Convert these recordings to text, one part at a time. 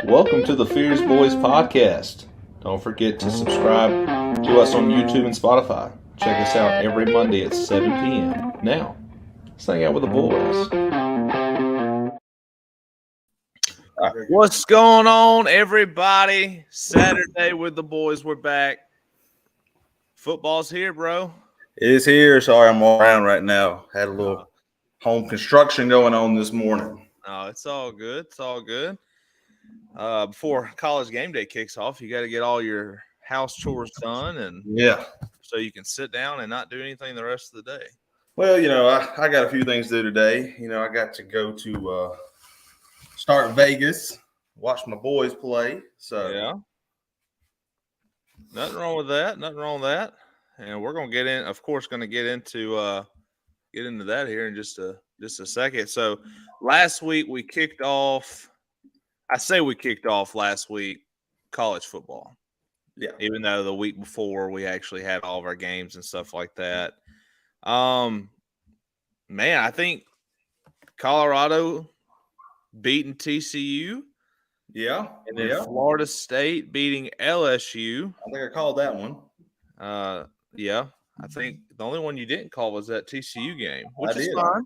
Welcome to the Fierce Boys podcast. Don't forget to subscribe to us on YouTube and Spotify. Check us out every Monday at 7 p.m. Now, let's hang out with the boys. What's going on, everybody? Saturday with the boys. We're back. Football's here, bro. It is here. Sorry, I'm all around right now. Had a little home construction going on this morning. Oh, it's all good. It's all good. Before college game day kicks off, you got to get all your house chores done, and so you can sit down and not do anything the rest of the day. Well, I got a few things to do today. I got to go to start Vegas, watch my boys play. So yeah, nothing wrong with that. Nothing wrong with that. And we're gonna get into that here in just a second. So last week we kicked off. I say we kicked off last week college football. Yeah. Even though the week before we actually had all of our games and stuff like that. Man, I think Colorado beating TCU. Yeah. And then Florida State beating LSU. I think I called that one. Yeah. I think the only one you didn't call was that TCU game, which is did. fine.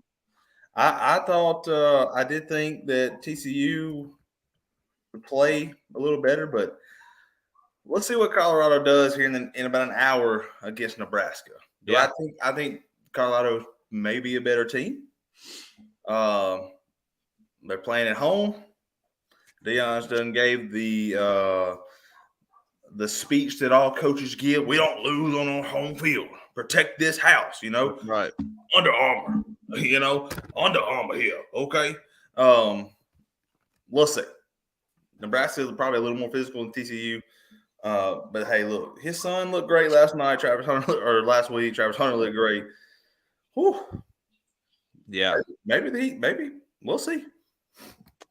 I thought I did think that TCU would play a little better, but let's see what Colorado does here in about an hour against Nebraska. Yeah, I think Colorado may be a better team. They're playing at home. Deion's done gave the speech that all coaches give. We don't lose on our home field. Protect this house, Right. Under Armour, Under Armour here, okay? We'll see. Nebraska is probably a little more physical than TCU. But hey, look, his son looked great last night. Last week, Travis Hunter looked great. Whew. Yeah. Maybe we'll see.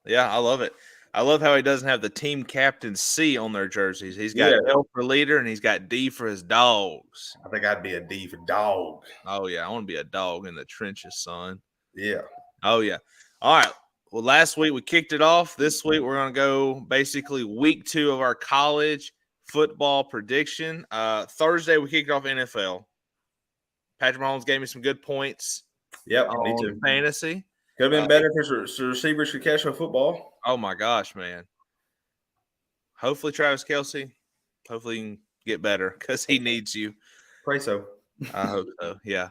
Yeah, I love it. I love how he doesn't have the team captain C on their jerseys. He's got L for leader and he's got D for his dogs. I think I'd be a D for dog. Oh, yeah. I want to be a dog in the trenches, son. Yeah. Oh, yeah. All right. Well, last week we kicked it off. This week we're going to go basically week 2 of our college football prediction. Thursday we kicked off NFL. Patrick Mahomes gave me some good points. Yep, me too. Fantasy. Could have been better if receivers could catch a football. Oh, my gosh, man. Hopefully Travis Kelce, hopefully he can get better because he needs you. Pray so. I hope so, yeah.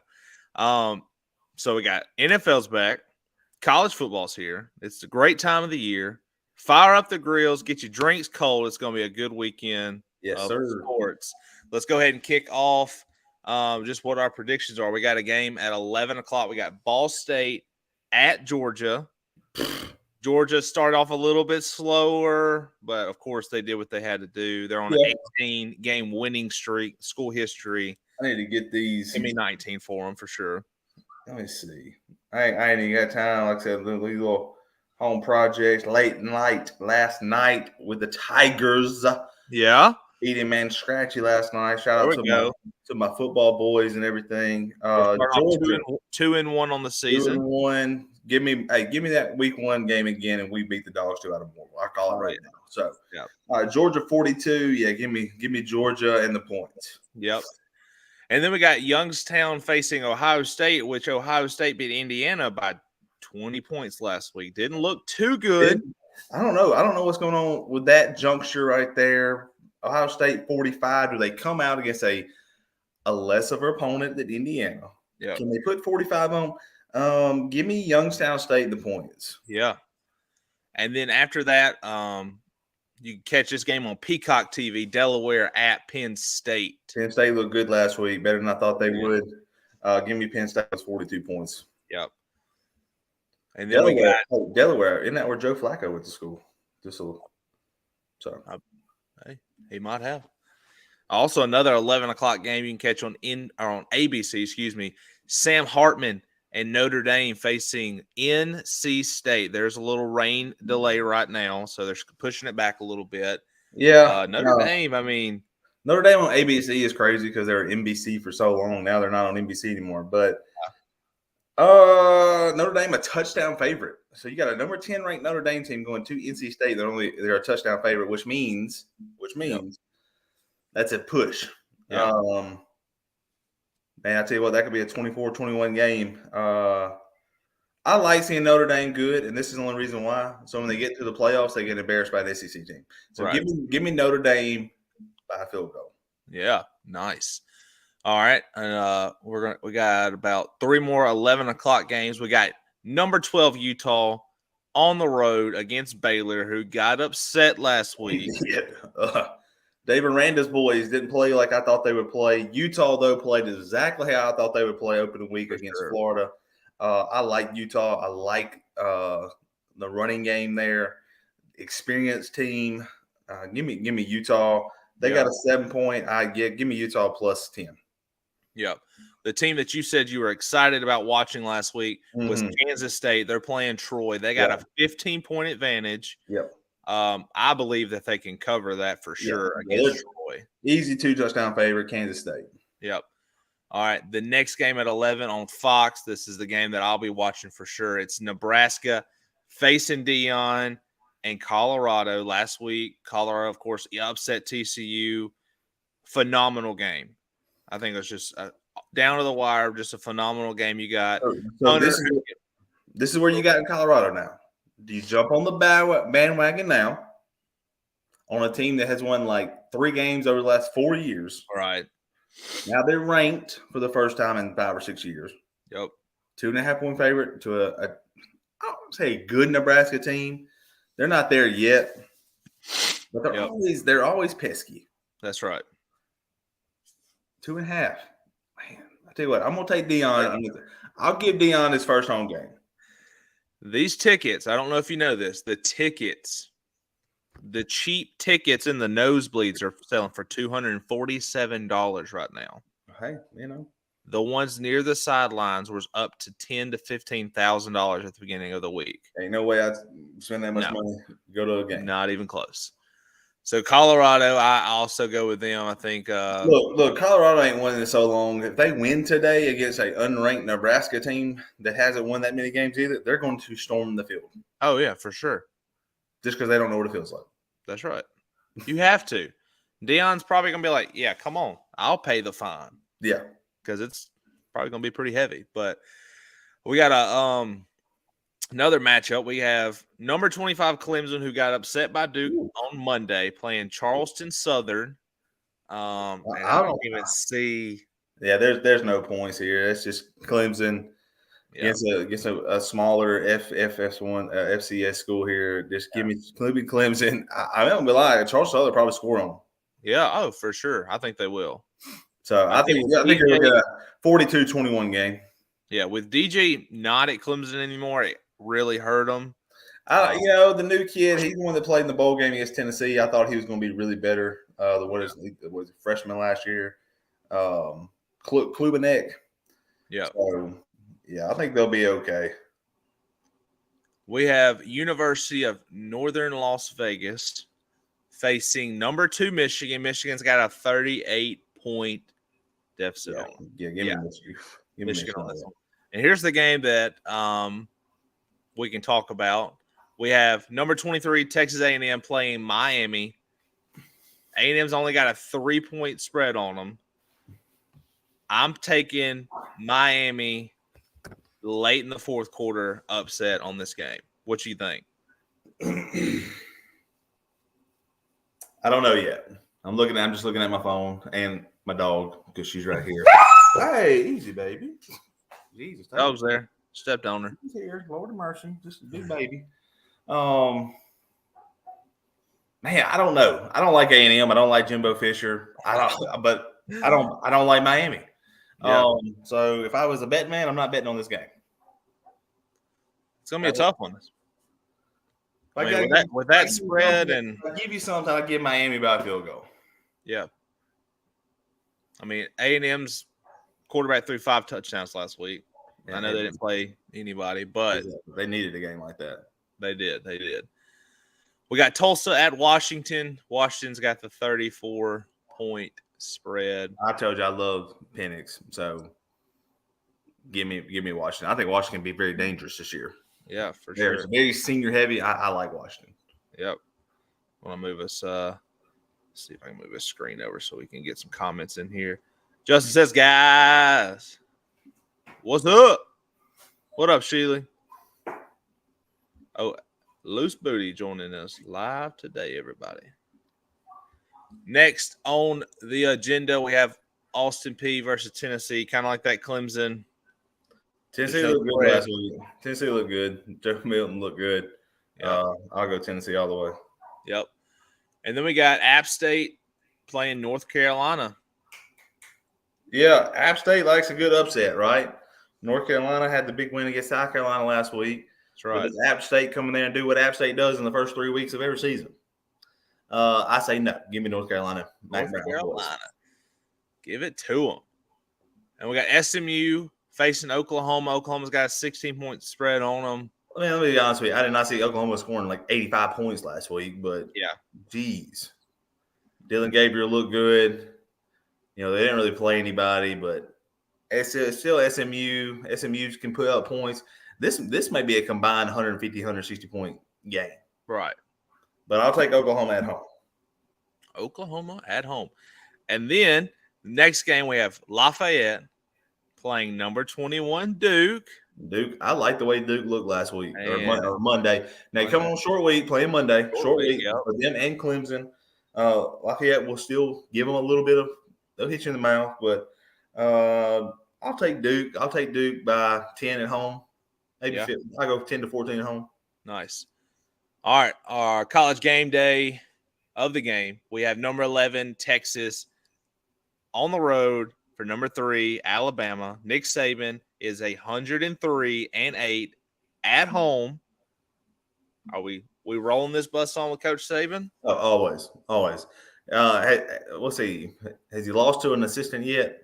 So we got NFL's back. College football's here. It's a great time of the year. Fire up the grills. Get your drinks cold. It's going to be a good weekend of sports. Let's go ahead and kick off just what our predictions are. We got a game at 11 o'clock. We got Ball State at Georgia. Georgia started off a little bit slower, but, of course, they did what they had to do. They're on an 18-game winning streak, school history. I need to get these. Give me 19 for them for sure. Let me see. I ain't even got time. Like I said, these little home projects late night last night with the Tigers. Yeah. Eating man scratchy last night. Shout out to my football boys and everything. Georgia 2-1 on the season. 2-1. Give me that week 1 game again, and we beat the Dogs 2 out of 4. I call it right now. So, Georgia 42. Yeah, give me Georgia and the points. Yep. And then we got Youngstown facing Ohio State, which Ohio State beat Indiana by 20 points last week. Didn't look too good. I don't know. I don't know what's going on with that juncture right there. Ohio State 45. Do they come out against a less of an opponent than Indiana? Yeah. Can they put 45 on? Give me Youngstown State the points. Yeah. And then after that, you can catch this game on Peacock TV, Delaware at Penn State. Penn State looked good last week, better than I thought they would. Give me Penn State with 42 points. Yep. And then Delaware. Isn't that where Joe Flacco went to school? Hey, he might have. Also, another 11 o'clock game you can catch on ABC. Sam Hartman and Notre Dame facing NC State. There's a little rain delay right now, so they're pushing it back a little bit. Yeah. Notre Dame, I mean. Notre Dame on ABC is crazy because they were NBC for so long. Now they're not on NBC anymore. But Notre Dame a touchdown favorite So you got a number 10 ranked Notre Dame team going to NC State. They're a touchdown favorite, which means that's a push. Yeah. Man, I tell you what, that could be a 24-21 game. I like seeing Notre Dame good, and this is the only reason why. So when they get to the playoffs, they get embarrassed by the SEC team. So Right. give me Notre Dame by a field goal. Yeah, nice. All right, and we got about 3 more 11 o'clock games. We got number 12 Utah on the road against Baylor, who got upset last week. Dave Aranda's boys didn't play like I thought they would play. Utah, though, played exactly how I thought they would play opening week against Florida. I like Utah. I like the running game there. Experienced team. Give me Utah. They got a 7-point. Give me Utah plus 10. Yep. The team that you said you were excited about watching last week was Kansas State. They're playing Troy. They got a 15-point advantage. Yep. I believe that they can cover that for sure against Troy. Easy 2-touchdown favorite, Kansas State. Yep. All right. The next game at 11 on Fox. This is the game that I'll be watching for sure. It's Nebraska facing Deion and Colorado. Last week, Colorado, of course, upset TCU. Phenomenal game. I think it was just down to the wire, just a phenomenal game you got. So this is where you got in Colorado now. Do you jump on the bandwagon now on a team that has won like 3 games over the last 4 years? All right. Now they're ranked for the first time in 5 or 6 years. Yep. 2.5-point favorite to I would say good Nebraska team. They're not there yet, but they're always pesky. That's right. 2.5. Man, I tell you what, I'm gonna take Deion. I'll give Deion his first home game. These tickets, I don't know if you know this, the cheap tickets in the nosebleeds are selling for $247 right now. Hey, the ones near the sidelines was up to $10,000 to $15,000 at the beginning of the week. Ain't no way I'd spend that much money to go to a game. Not even close. So Colorado, I also go with them. I think. Look, Colorado ain't won in so long. If they win today against an unranked Nebraska team that hasn't won that many games either, they're going to storm the field. Oh yeah, for sure. Just because they don't know what it feels like. That's right. You have to. Deion's probably gonna be like, "Yeah, come on, I'll pay the fine." Yeah, because it's probably gonna be pretty heavy. But we got another matchup. We have number 25 Clemson, who got upset by Duke on Monday, playing Charleston Southern. I don't even see. Yeah, there's no points here. It's just Clemson against a smaller FS1 FCS school here. Just give me Clemson. I don't be lying. Charleston Southern probably score on them. Yeah, oh for sure. I think they will. So I think you're looking at a 42-21 game. Yeah, with DJ not at Clemson anymore, it really hurt him. The new kid, he's the one that played in the bowl game against Tennessee. I thought he was going to be really better. Was freshman last year. Klubenek. Yeah. So, yeah, I think they'll be okay. We have University of Northern Las Vegas facing number 2 Michigan. Michigan's got a 38-point deficit on them. Yeah, give me Michigan on this one. And here's the game that we can talk about. We have number 23 Texas A&M playing Miami. A&M's only got a 3-point spread on them. I'm taking Miami late in the fourth quarter upset on this game. What do you think? I don't know yet. I'm just looking at my phone and my dog because she's right here. Hey, easy, baby. Jesus. Dog's there. Stepped on her. He's here. Lord of mercy. Just a big baby. Man, I don't know. I don't like A&M. I don't like Jimbo Fisher. I don't like Miami. Yeah. So if I was a bet man, I'm not betting on this game. It's gonna be a tough one. With that spread, and I'll give you something. I'll give Miami by a field goal. Yeah. I mean, A&M's quarterback threw 5 touchdowns last week. I know they didn't play anybody, but they needed a game like that. They did. We got Tulsa at Washington. Washington's got the 34-point spread. I told you I love Penix, so give me Washington. I think Washington can be very dangerous this year. Yeah, for They're sure. very senior heavy. I like Washington. Yep. I want to move us. See if I can move his screen over so we can get some comments in here. Justin says, guys, what's up? What up, Sheely? Oh, Loose Booty joining us live today, everybody. Next on the agenda, we have Austin P versus Tennessee, kind of like that Clemson. Tennessee looked good last week. Tennessee looked good. Joe Milton looked good. Yep. I'll go Tennessee all the way. Yep. And then we got App State playing North Carolina. Yeah, App State likes a good upset, right? North Carolina had the big win against South Carolina last week. That's right. But does App State come in there and do what App State does in the first 3 weeks of every season? I say no. Give me North Carolina. North Carolina. Give it to them. And we got SMU facing Oklahoma. Oklahoma's got a 16-point spread on them. Let me be honest with you. I did not see Oklahoma scoring like 85 points last week, but geez. Dylan Gabriel looked good. You know, they didn't really play anybody, but it's still SMU. SMU can put up points. This may be a combined 150, 160-point game. Right. But I'll take Oklahoma at home. Oklahoma at home. And then next game we have Lafayette playing number 21 Duke. Duke, I like the way Duke looked last week or Monday. Now, come on, short week, playing Monday. Short week for them and Clemson. Lafayette will still give them a little bit of – they'll hit you in the mouth. But I'll take Duke. I'll take Duke by 10 at home. Maybe I'll go 10 to 14 at home. Nice. All right, our college game day of the game. We have number 11, Texas, on the road for number 3, Alabama. Nick Saban is 103-8 at home. Are we rolling this bus on with Coach Saban? Oh, always. We'll see. Has he lost to an assistant yet?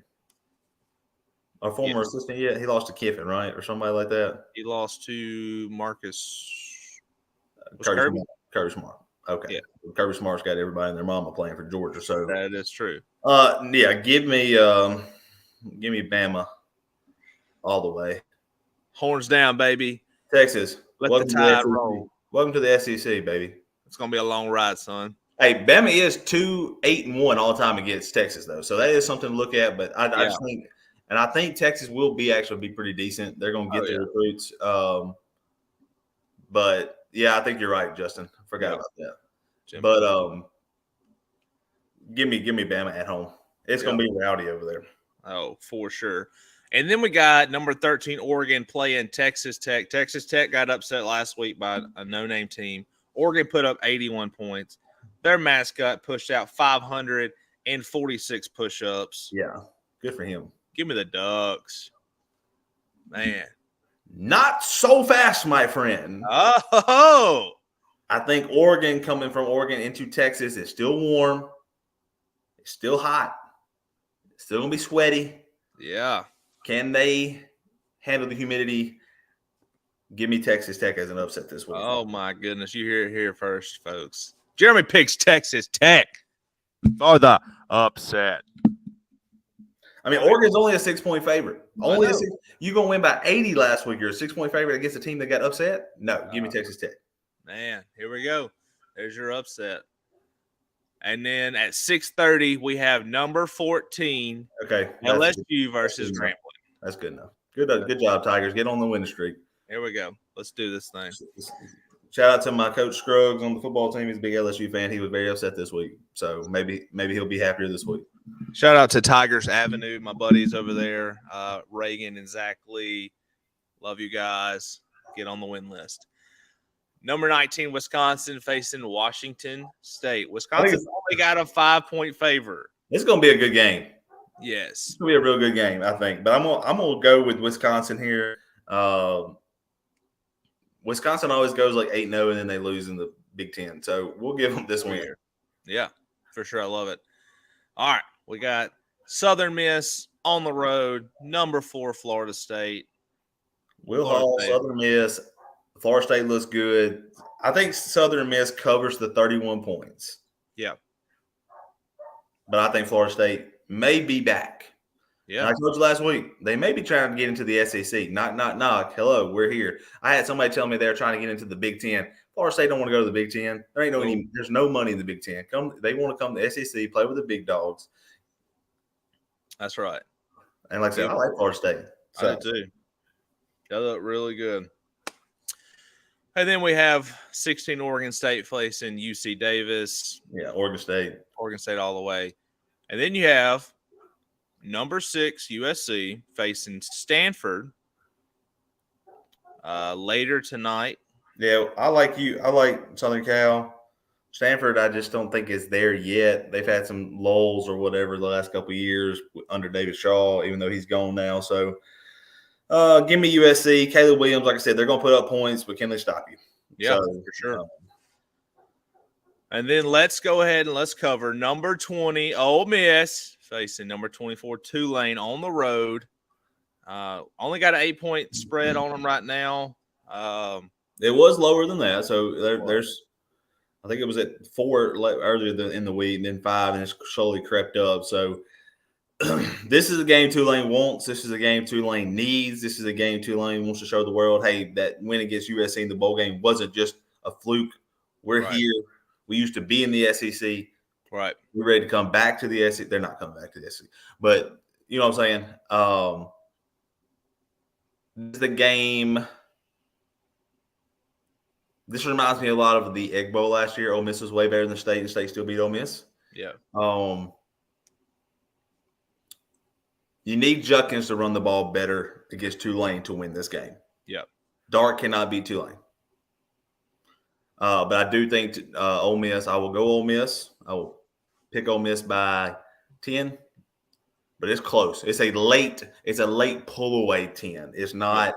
A former assistant yet? He lost to Kiffin, right, or somebody like that. He lost to Marcus. Kirby Smart. Okay. Yeah. Kirby Smart's got everybody and their mama playing for Georgia. So that is true. Give me Bama all the way. Horns down, baby. Texas. Let the tide roll. Welcome to the SEC, baby. It's gonna be a long ride, son. Hey, Bama is 2-8-1 all the time against Texas, though. So that is something to look at. But I just think, and I think Texas will be pretty decent. They're gonna get their recruits. But yeah, I think you're right, Justin. Forgot about that. But give me Bama at home. It's gonna be rowdy over there. Oh, for sure. And then we got number 13 Oregon playing Texas Tech. Texas Tech got upset last week by a no-name team. Oregon put up 81 points. Their mascot pushed out 546 push-ups. Yeah, good for him. Give me the Ducks. Man. Not so fast, my friend. Oh! I think Oregon, coming from Oregon into Texas, is still warm. It's still hot. It's still going to be sweaty. Yeah. Can they handle the humidity? Give me Texas Tech as an upset this week. Oh, my goodness. You hear it here first, folks. Jeremy picks Texas Tech for the upset. I mean, Oregon's only a 6-point favorite. You're going to win by 80 last week. You're a 6-point favorite against a team that got upset? No, give me Texas Tech. Man, here we go. There's your upset. And then at 6:30, we have number 14, LSU versus Grambling. That's good enough. Good job, Tigers. Get on the winning streak. Here we go. Let's do this thing. Shout out to my coach Scruggs on the football team. He's a big LSU fan. He was very upset this week. So maybe he'll be happier this week. Shout out to Tigers Avenue, my buddies over there, Reagan and Zach Lee. Love you guys. Get on the win list. Number 19, Wisconsin facing Washington State. Wisconsin only got a 5-point favor. It's going to be a good game. Yes. It's going to be a real good game, I think. But I'm gonna go with Wisconsin here. Wisconsin always goes like 8-0, and then they lose in the Big Ten. So we'll give them this win. Yeah, for sure. I love it. All right. We got Southern Miss on the road, number 4, Florida State. Will Hall, Southern Miss. Florida State looks good. I think Southern Miss covers the 31 points. Yeah. But I think Florida State may be back. And I told you last week, they may be trying to get into the SEC. Knock. Hello, we're here. I had somebody tell me they're trying to get into the Big Ten. Florida State don't want to go to the Big Ten. There's no money in the Big Ten. They want to come to the SEC, play with the big dogs. That's right. And like I said, I like Florida State. So. I do too. They look really good. And then we have 16 Oregon State facing UC Davis. Yeah, Oregon State. Oregon State all the way. And then you have number 6 USC facing Stanford later tonight. Yeah, I like Southern Cal. Stanford, I just don't think is there yet. They've had some lulls or whatever the last couple of years under David Shaw, even though he's gone now. So give me USC. Caleb Williams, like I said, they're going to put up points, but can they stop you? Yeah, for sure. And then let's go ahead and let's cover number 20, Ole Miss, facing number 24, Tulane on the road. Only got an 8-point spread on them right now. It was lower than that. So there's – I think it was at 4 earlier in the week, and then 5, and it's slowly crept up. So this is a game Tulane wants. This is a game Tulane needs. This is a game Tulane wants to show the world, hey, that win against USC in the bowl game wasn't just a fluke. We're here. We used to be in the SEC. Right. We're ready to come back to the SEC. They're not coming back to the SEC. But you know what I'm saying? This is the game. This reminds me a lot of the Egg Bowl last year. Ole Miss was way better than State, and State still beat Ole Miss. Yeah. You need Judkins to run the ball better against Tulane to win this game. Yeah. Dart cannot beat Tulane. But I do think Ole Miss, I will go Ole Miss. I will pick Ole Miss by 10. But it's close. It's a late pull away 10. It's not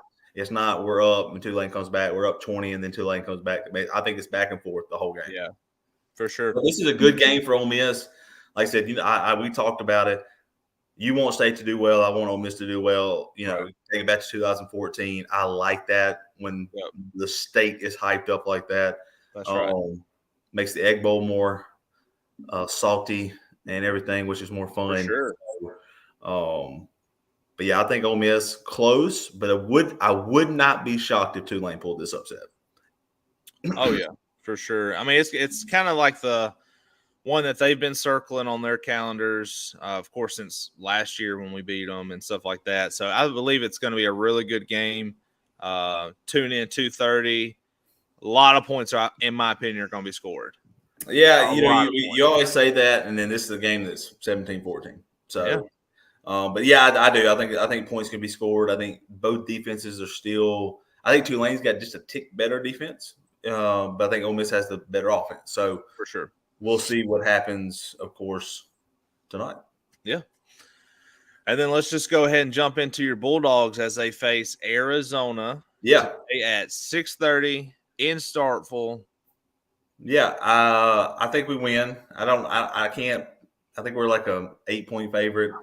we're up and Tulane comes back. We're up 20 and then Tulane comes back. I think it's back and forth the whole game. Yeah, for sure. But this is a good game for Ole Miss. Like I said, we talked about it. You want State to do well. I want Ole Miss to do well. Take it back to 2014. I like that when the state is hyped up like that. That's right. Makes the Egg Bowl more salty and everything, which is more fun. For sure. But yeah, I think Ole Miss close, but I would not be shocked if Tulane pulled this upset. Oh yeah, for sure. I mean, it's kind of like the one that they've been circling on their calendars, of course, since last year when we beat them and stuff like that. So I believe it's going to be a really good game. Tune in 2:30. A lot of points, in my opinion, are going to be scored. Yeah, you always say that, and then this is a game that's 17-14. So, yeah. But yeah, I do. I think points can be scored. I think both defenses are still. I think Tulane's got just a tick better defense, but I think Ole Miss has the better offense. So for sure, we'll see what happens, of course, tonight. Yeah. And then let's just go ahead and jump into your Bulldogs as they face Arizona. Yeah, at 6:30 in Starkville. Yeah, I think we win. I can't. I think we're like a 8-point favorite.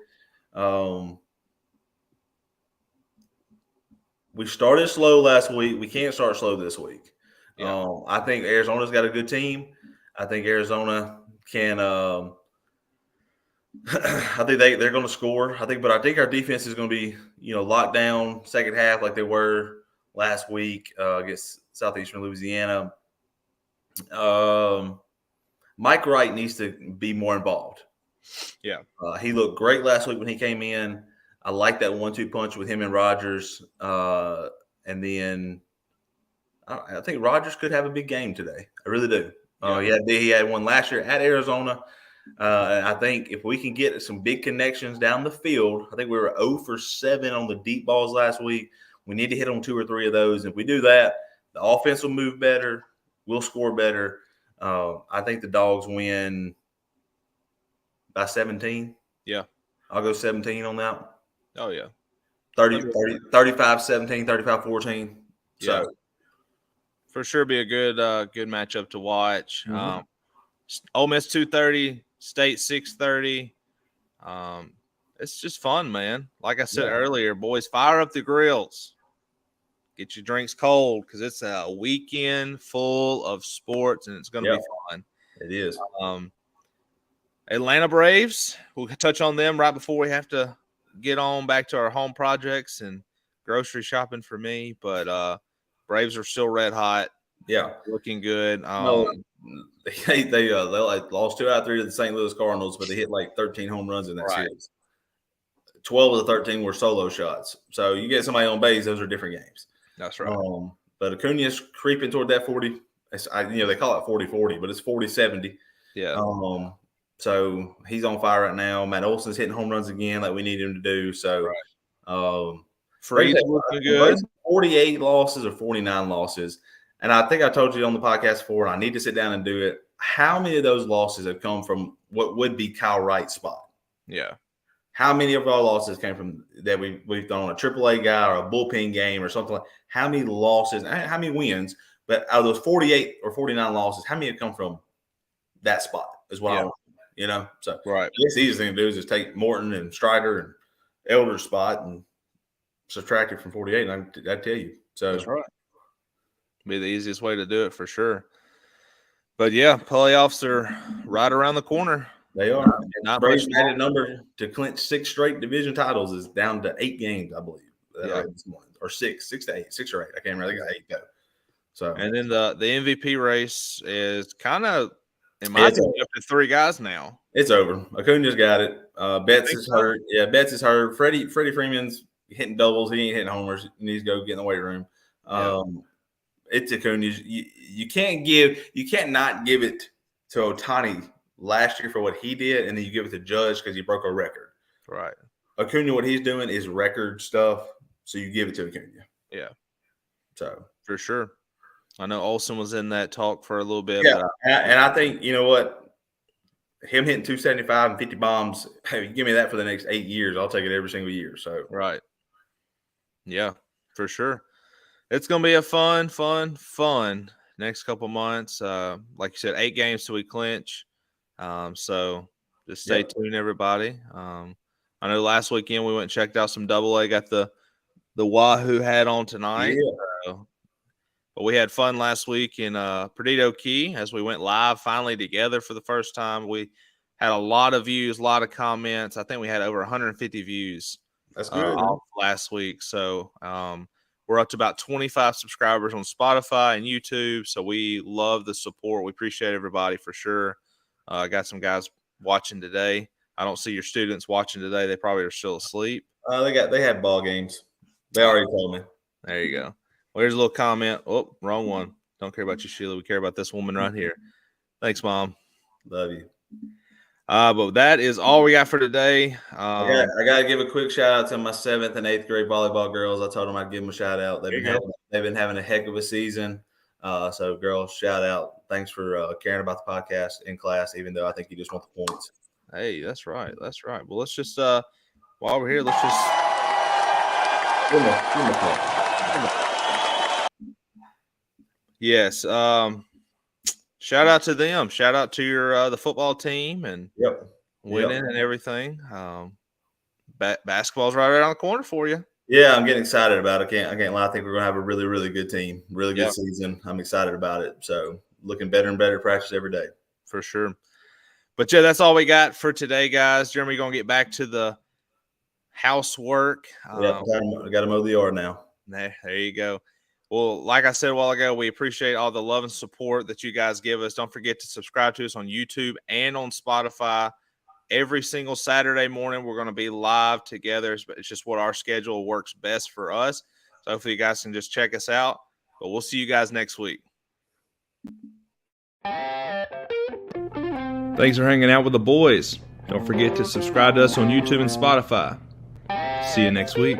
We started slow last week. We can't start slow this week. Yeah. I think Arizona's got a good team. I think Arizona can. I think they're going to score. But I think our defense is going to be locked down second half like they were last week against Southeastern Louisiana. Mike Wright needs to be more involved. Yeah. He looked great last week when he came in. I like that 1-2 punch with him and Rodgers. And then I think Rodgers could have a big game today. I really do. He had one last year at Arizona. And I think if we can get some big connections down the field, I think we were 0 for 7 on the deep balls last week. We need to hit on 2 or 3 of those. If we do that, the offense will move better. We'll score better. I think the Dogs win by 17. Yeah. I'll go 17 on that. Oh, yeah. 35-17, 35-14. Yeah. So for sure be a good matchup to watch. Mm-hmm. Ole Miss 2:30, State 6:30. It's just fun, man. Like I said earlier, boys, fire up the grills. Get your drinks cold because it's a weekend full of sports and it's going to be fun. It is. Atlanta Braves, we'll touch on them right before we have to get on back to our home projects and grocery shopping for me. But Braves are still red hot. Yeah, looking good. no, they like lost 2 out of 3 to the St. Louis Cardinals, but they hit like 13 home runs in that series. 12 of the 13 were solo shots. So you get somebody on base, those are different games. That's right. But Acuna's creeping toward that 40. They call it 40-40, but it's 40-70. Yeah. So he's on fire right now. Matt Olson's hitting home runs again, like we need him to do. So, Freed's looking good. 48 losses or 49 losses, and I think I told you on the podcast before. And I need to sit down and do it. How many of those losses have come from what would be Kyle Wright's spot? Yeah. How many of our losses came from that we've done on a AAA guy or a bullpen game or something like? How many losses? How many wins? But out of those 48 or 49 losses, how many have come from that spot? Is what I want, So right. I guess the easiest thing to do is just take Morton and Strider and Elder's spot and subtract it from 48. And I'd tell you. So that's right. Be the easiest way to do it for sure. But yeah, playoffs are right around the corner. They are. Not Braves much added number to clinch 6 straight division titles is down to 8 games, I believe. This morning. Or 6 to 8, 6 or 8. I can't remember. They got 8 go. So and then the MVP race is kind of in my opinion up to 3 guys now. It's over. Acuna's got it. Betts is hurt. Yeah, Betts is hurt. Freddie Freeman's hitting doubles. He ain't hitting homers. He needs to go get in the weight room. It's Acuna. You can't not give it to Ohtani last year for what he did, and then you give it to Judge because he broke a record. Right. Acuna, what he's doing is record stuff, so you give it to Acuna. Yeah. So for sure. I know Olsen was in that talk for a little bit. Yeah, and I think, you know what? Him hitting 275 and 50 bombs, hey, give me that for the next 8 years. I'll take it every single year. So right. Yeah, for sure. It's going to be a fun next couple months. Like you said, 8 games till we clinch. So just stay tuned, everybody. I know last weekend we went and checked out some AA. Got the Wahoo hat on tonight. Yeah. But we had fun last week in Perdido Key as we went live finally together for the first time. We had a lot of views, a lot of comments. I think we had over 150 views. That's good. Last week. So we're up to about 25 subscribers on Spotify and YouTube. So we love the support. We appreciate everybody for sure. I got some guys watching today. I don't see your students watching today. They probably are still asleep. They had ball games. They already told me. There you go. Well, here's a little comment. Oh, wrong one. Don't care about you, Sheila. We care about this woman right here. Thanks, Mom. Love you. But that is all we got for today. I got to give a quick shout out to my 7th and 8th grade volleyball girls. I told them I'd give them a shout out. They've been having a heck of a season. So, girls, shout out. Thanks for caring about the podcast in class, even though I think you just want the points. Hey, that's right. That's right. Well, let's just while we're here, let's just give them a play. Yes. Shout out to them. Shout out to your the football team and winning and everything. Basketball's right around the corner for you. Yeah, I'm getting excited about it. I can't lie. I think we're gonna have a really, really good team, really good season. I'm excited about it. So looking better and better practice every day. For sure. But yeah, that's all we got for today, guys. Jeremy, gonna get back to the housework. I got to mow the yard now. There you go. Well, like I said a while ago, we appreciate all the love and support that you guys give us. Don't forget to subscribe to us on YouTube and on Spotify. Every single Saturday morning, we're going to be live together. It's just what our schedule works best for us. So hopefully you guys can just check us out. But we'll see you guys next week. Thanks for hanging out with the boys. Don't forget to subscribe to us on YouTube and Spotify. See you next week.